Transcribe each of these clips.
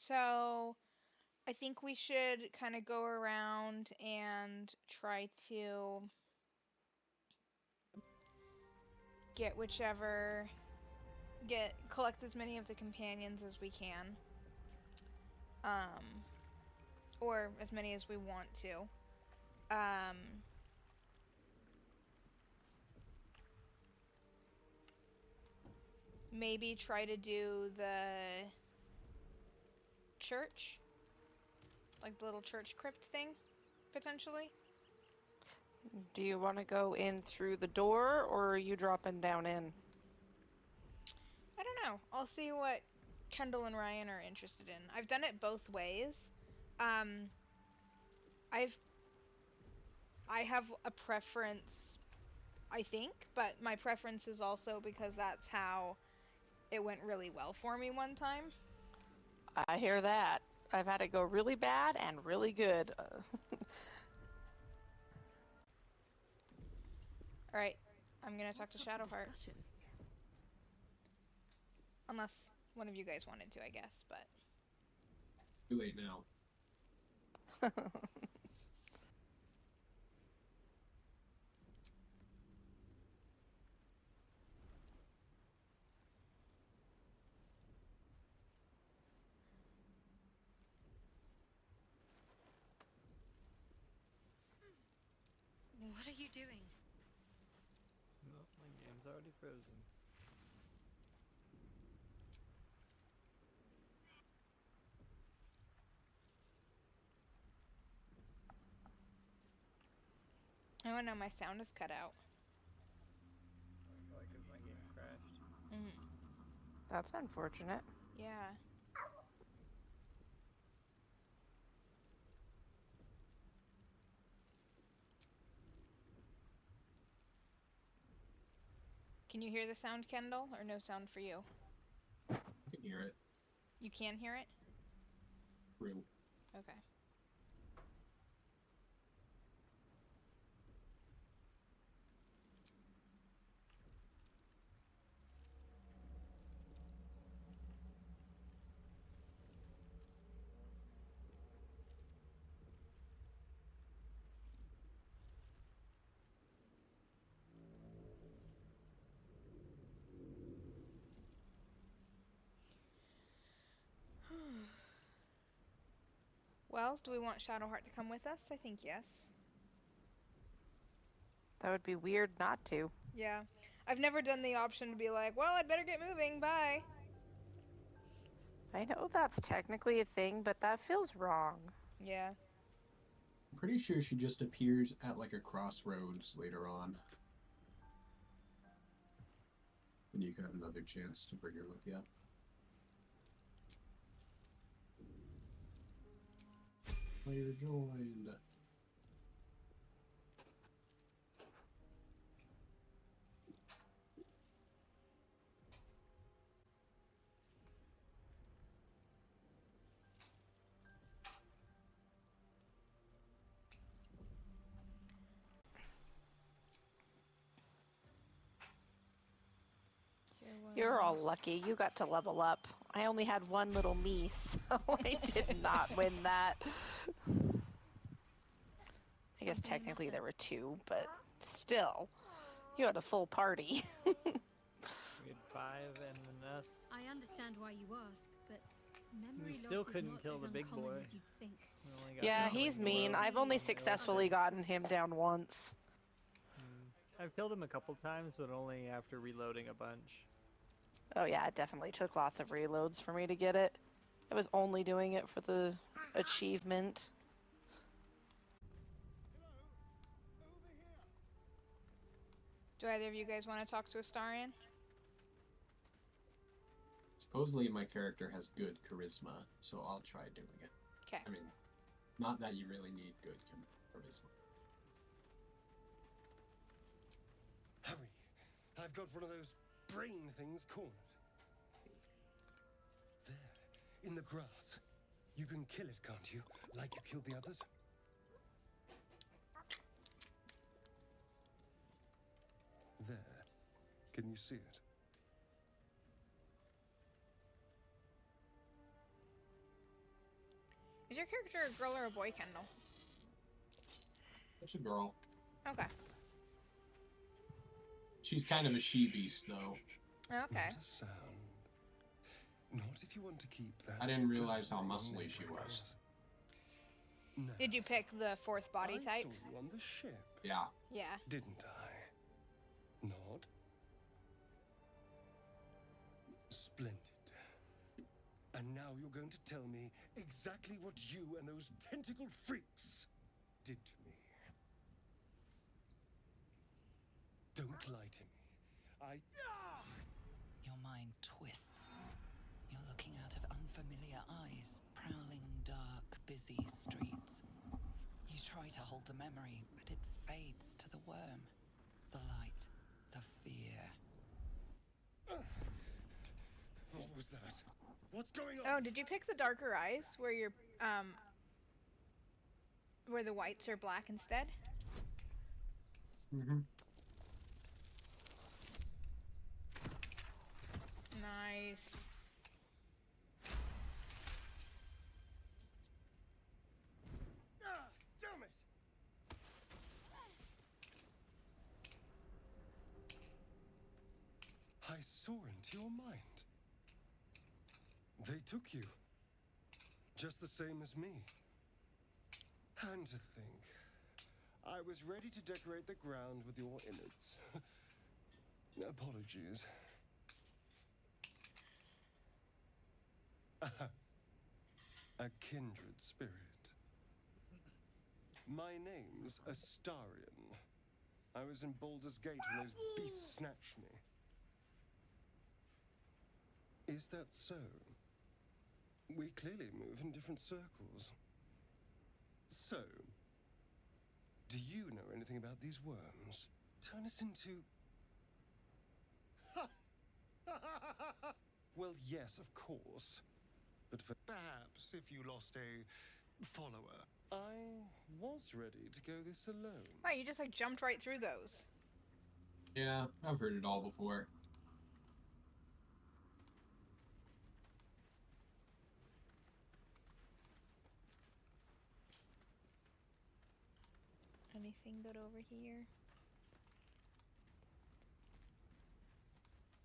So I think we should kind of go around and try to collect as many of the companions as we can. Or as many as we want to. Maybe try to do the church, like the little church crypt thing, potentially. Do you want to go in through the door, or are you dropping down in? I don't know. I'll see what Kendall and Ryan are interested in. I've done it both ways. I have a preference, I think, but my preference is also because that's how it went really well for me one time. I hear that. I've had it go really bad and really good. Alright, I'm gonna talk to Shadowheart. Unless one of you guys wanted to, I guess, but... Too late now. What are you doing? No, my game's already frozen. Oh no, my sound is cut out. Like if my game crashed. That's unfortunate. Yeah. Can you hear the sound, Kendall, or no sound for you? I can hear it. You can hear it? True. Okay. Well, do we want Shadowheart to come with us? I think yes. That would be weird not to. Yeah. I've never done the option to be like, well, I'd better get moving, bye. I know that's technically a thing, but that feels wrong. Yeah. I'm pretty sure she just appears at like a crossroads later on. And you got another chance to bring her with you. Player joined. You're all lucky. You got to level up. I only had one little me, so I did not win that. I guess technically there were two, but still. You had a full party. We had 5 and then us. I understand why you ask, but memory We still loss couldn't is not kill as the big uncommon boy. as you'd think. Yeah, he's mean. I've only successfully gotten him down once. I've killed him a couple times, but only after reloading a bunch. Oh yeah, it definitely took lots of reloads for me to get it. I was only doing it for the achievement. Do either of you guys want to talk to Astarion? Supposedly my character has good charisma, so I'll try doing it. Okay. I mean, not that you really need good charisma. Hurry! I've got one of those brain things cornered. There, in the grass. You can kill it, can't you? Like you killed the others? There. Can you see it? Is your character a girl or a boy, Kendall? It's a girl. Okay. She's kind of a she-beast, though. Okay. Not a sound. Not if you want to keep that. I didn't realize how darling muscly she was. cross. No. Did you pick the fourth body I type? saw you on the ship, Yeah. Yeah. didn't I? Not? Splendid. And now you're going to tell me exactly what you and those tentacled freaks did to me. Don't lie to me. Your mind twists. You're looking out of unfamiliar eyes, prowling dark, busy streets. You try to hold the memory, but it fades to the worm. The light, the fear. What was that? What's going on? Oh, did you pick the darker eyes where you're where the whites are black instead? Mm-hmm. Nice. Damn it! I saw into your mind. They took you. Just the same as me. And to think, I was ready to decorate the ground with your innards. Apologies. A kindred spirit. My name's Astarion. I was in Baldur's Gate when those beasts snatched me. Is that so? We clearly move in different circles. So, do you know anything about these worms? Turn us into... Well, yes, of course. But for perhaps if you lost a follower. I was ready to go this alone. Wow, you just like jumped right through those. Yeah, I've heard it all before. Anything good over here?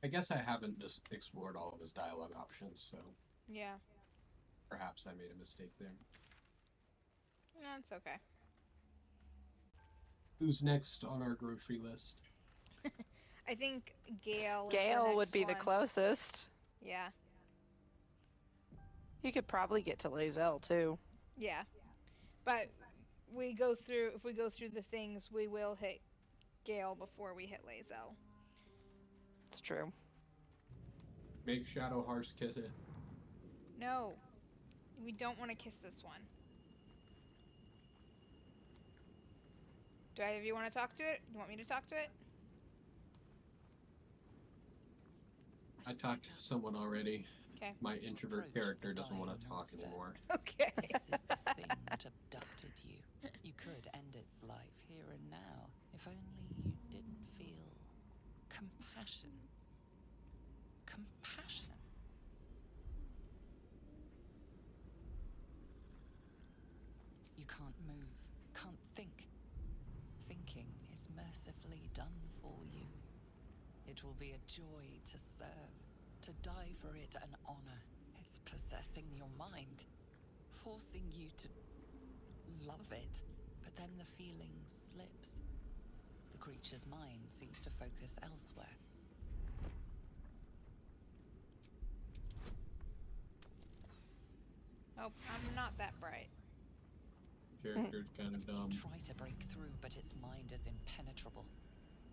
I guess I haven't just explored all of his dialogue options, so Yeah. perhaps I made a mistake there. No, it's okay. Who's next on our grocery list? I think Gale. is the Gale would next be the one. closest. Yeah. You could probably get to Lazelle too. Yeah. But we go through. If we go through the things, we will hit Gale before we hit Lazelle. It's true. Make Shadow Hearts kiss it. No, we don't want to kiss this one. Do either of you want to talk to it? You want me to talk to it? I talked to someone already. Okay. My introvert Approach character the doesn't want to dying talk monster. anymore. Okay. This is the thing that abducted you. You could end its life here and now, if only you didn't feel compassion. Compassion. You can't move, can't think. Thinking is mercifully done for you. It will be a joy to serve, to die for it an honor. It's possessing your mind, forcing you to love it, but then the feeling slips. The creature's mind seems to focus elsewhere. Oh, I'm not that bright. Character's kind of dumb. You try to break through, but its mind is impenetrable.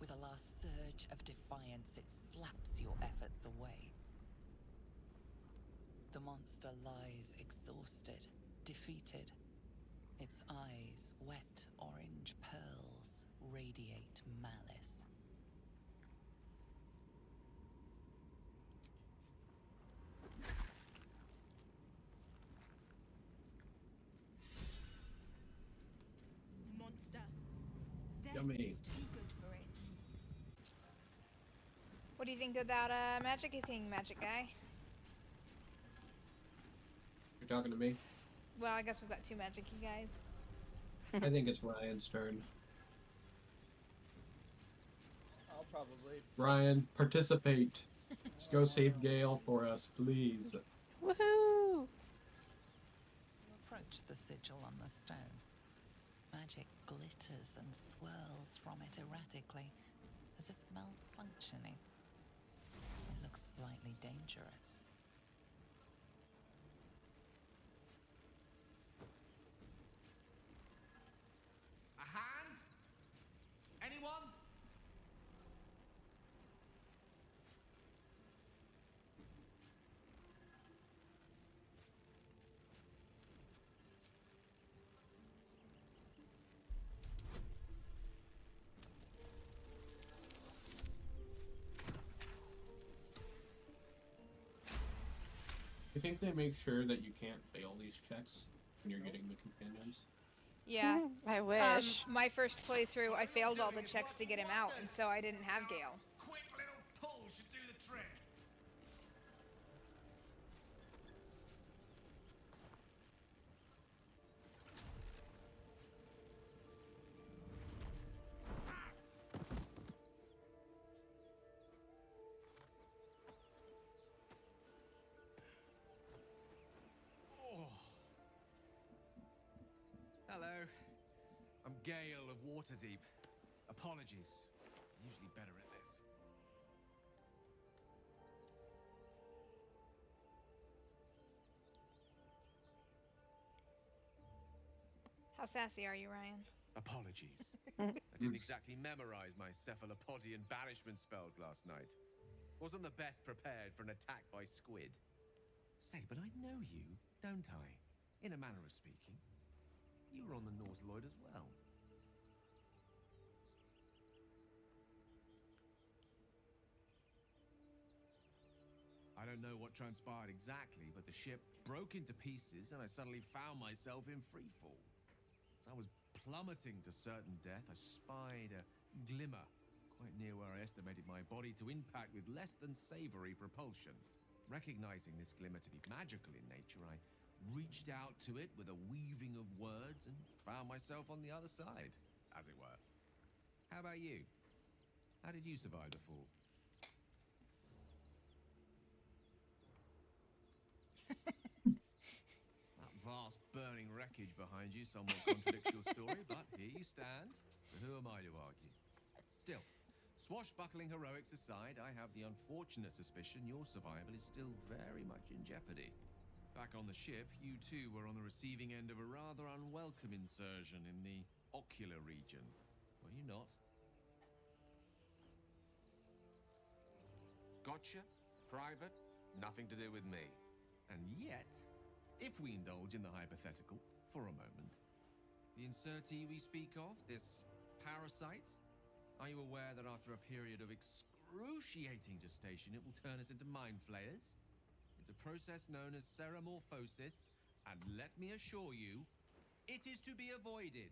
With a last surge of defiance, it slaps your efforts away. The monster lies exhausted, defeated. Its eyes, wet orange pearls, radiate malice. Monster. Death Yummy. is too good for it. What do you think of that magic thing, magic guy? You're talking to me? Well, I guess we've got 2 magic-y guys. I think it's Ryan's turn. I'll probably. Ryan, participate. Let's go save Gale for us, please. Woohoo! You approach the sigil on the stone. Magic glitters and swirls from it erratically, as if malfunctioning. It looks slightly dangerous. A hand? Anyone? I think they make sure that you can't fail these checks when you're getting the companions. Yeah. I wish. My first playthrough, I failed all the checks to get him out, and so I didn't have Gale. Quick little pull should do the trick. Oh. Hello. I'm Gale of Waterdeep. Apologies. Usually better at this. How sassy are you, Ryan? Apologies. I didn't exactly memorize my cephalopodian banishment spells last night. Wasn't the best prepared for an attack by squid. Say, but I know you, don't I? In a manner of speaking. You were on the Nautiloid as well. I don't know what transpired exactly, but the ship broke into pieces and I suddenly found myself in freefall. As I was plummeting to certain death, I spied a glimmer quite near where I estimated my body to impact with less than savory propulsion. Recognizing this glimmer to be magical in nature, I reached out to it with a weaving of words and found myself on the other side, as it were. How about you? How did you survive the fall? That vast burning wreckage behind you somewhat contradicts your story, but here you stand, so who am I to argue? Still, swashbuckling heroics aside, I have the unfortunate suspicion your survival is still very much in jeopardy. Back on the ship, you too were on the receiving end of a rather unwelcome insertion in the ocular region, were you not? Gotcha. Private. Nothing to do with me. And yet, if we indulge in the hypothetical for a moment, the insertee we speak of, this parasite, are you aware that after a period of excruciating gestation, it will turn us into mind flayers? It's a process known as ceramorphosis, and let me assure you, it is to be avoided.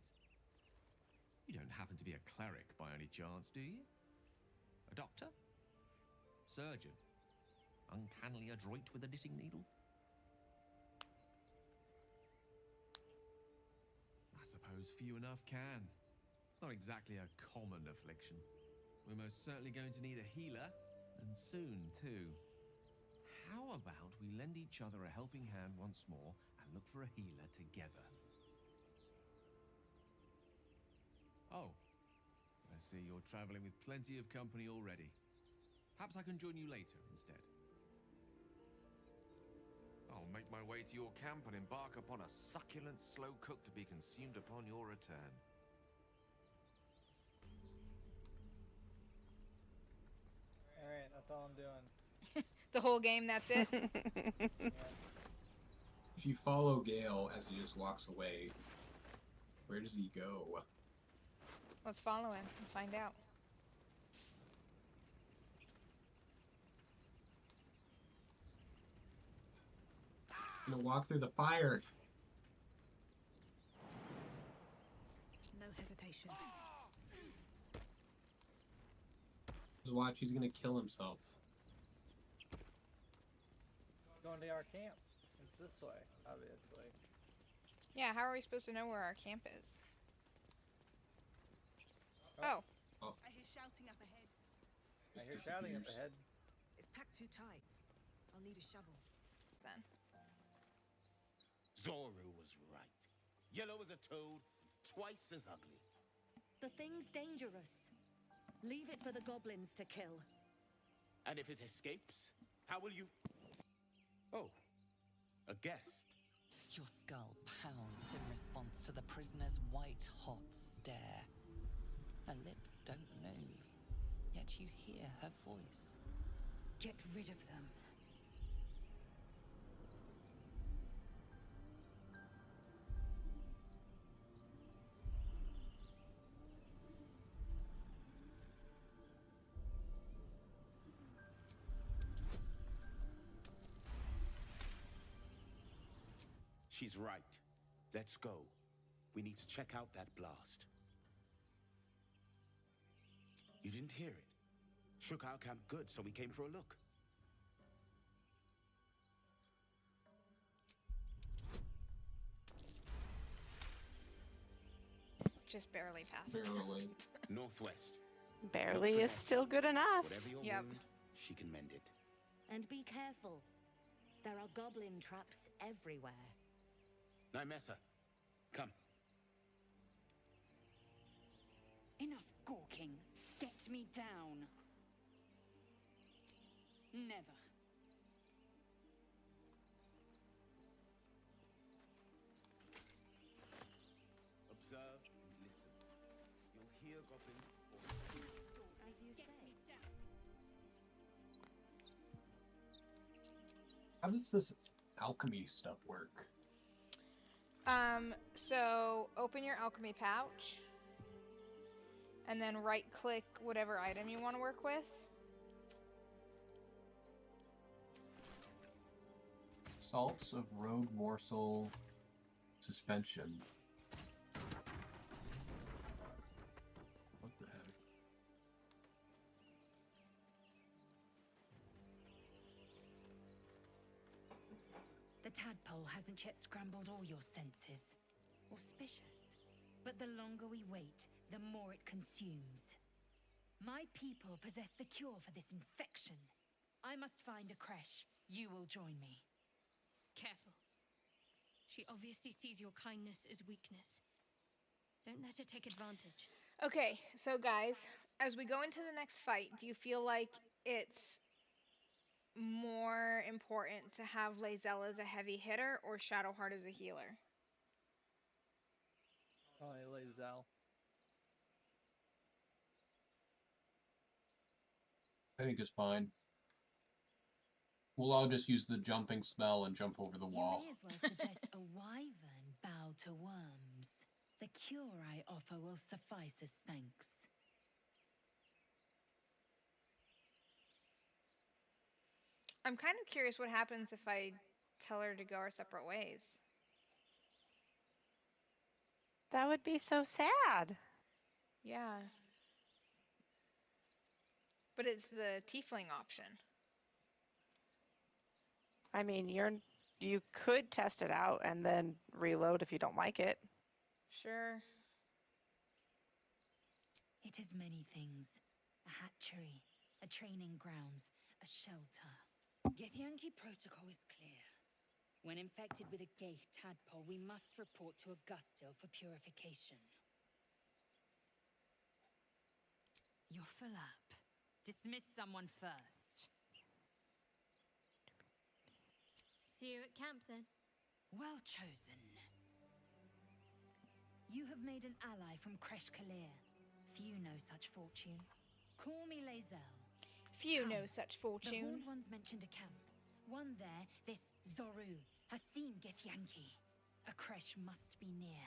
You don't happen to be a cleric by any chance, do you? A doctor? Surgeon? Uncannily adroit with a knitting needle? I suppose few enough can. Not exactly a common affliction. We're most certainly going to need a healer, and soon too. How about we lend each other a helping hand once more and look for a healer together? Oh, I see you're traveling with plenty of company already. Perhaps I can join you later instead. I'll make my way to your camp and embark upon a succulent slow cook to be consumed upon your return. Alright, that's all I'm doing. The whole game, that's it? If you follow Gale as he just walks away, where does he go? Let's follow him and find out. I'm gonna walk through the fire. No hesitation. Just watch, he's gonna kill himself. Going to our camp. It's this way, obviously. Yeah, how are we supposed to know where our camp is? Oh. I hear shouting up ahead. I Just hear shouting up disappears. ahead. It's packed too tight. I'll need a shovel. Then. Zoru was right. Yellow as a toad, twice as ugly. The thing's dangerous. Leave it for the goblins to kill. And if it escapes, how will you... Oh, a guest. Your skull pounds in response to the prisoner's white-hot stare. Her lips don't move, yet you hear her voice. Get rid of them. She's right. Let's go. We need to check out that blast. You didn't hear it? Shook our camp good, so we came for a look. Just barely past. Barely. Northwest. Barely is still good enough. Whatever your Yep. wound, she can mend it. And be careful. There are goblin traps everywhere. Nymessa, come. Enough gawking. Get me down. Never. Observe and listen. You'll hear goblins or As you say. How does this alchemy stuff work? So open your alchemy pouch. And then right click whatever item you want to work with. Salts of rogue morsel suspension. What the heck? The tadpole hasn't yet scrambled all your senses. Auspicious. But the longer we wait, the more it consumes. My people possess the cure for this infection. I must find a creche. You will join me. Careful. She obviously sees your kindness as weakness. Don't let her take advantage. Okay, so guys, as we go into the next fight, do you feel like it's more important to have Lae'zel as a heavy hitter or Shadowheart as a healer? Probably Lae'zel. I think it's fine. We'll all just use the jumping spell and jump over the wall. You may as well suggest a wyvern bow to worms. The cure I offer will suffice as thanks. I'm kind of curious what happens if I tell her to go our separate ways. That would be so sad. Yeah. But it's the tiefling option. I mean, you could test it out and then reload if you don't like it. Sure. It is many things. A hatchery, a training grounds, a shelter. Githyanki protocol is clear. When infected with a gay tadpole, we must report to Augustil for purification. You're full up. Dismiss someone first. See you at camp then. Well chosen. You have made an ally from Kresh Kalir. Few know such fortune. Call me Lae'zel. Few Come. know such The fortune. Horned Ones mentioned a camp. One there, this Zoru, has seen Githyanki. A Kresh must be near.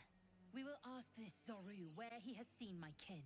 We will ask this Zoru where he has seen my kin.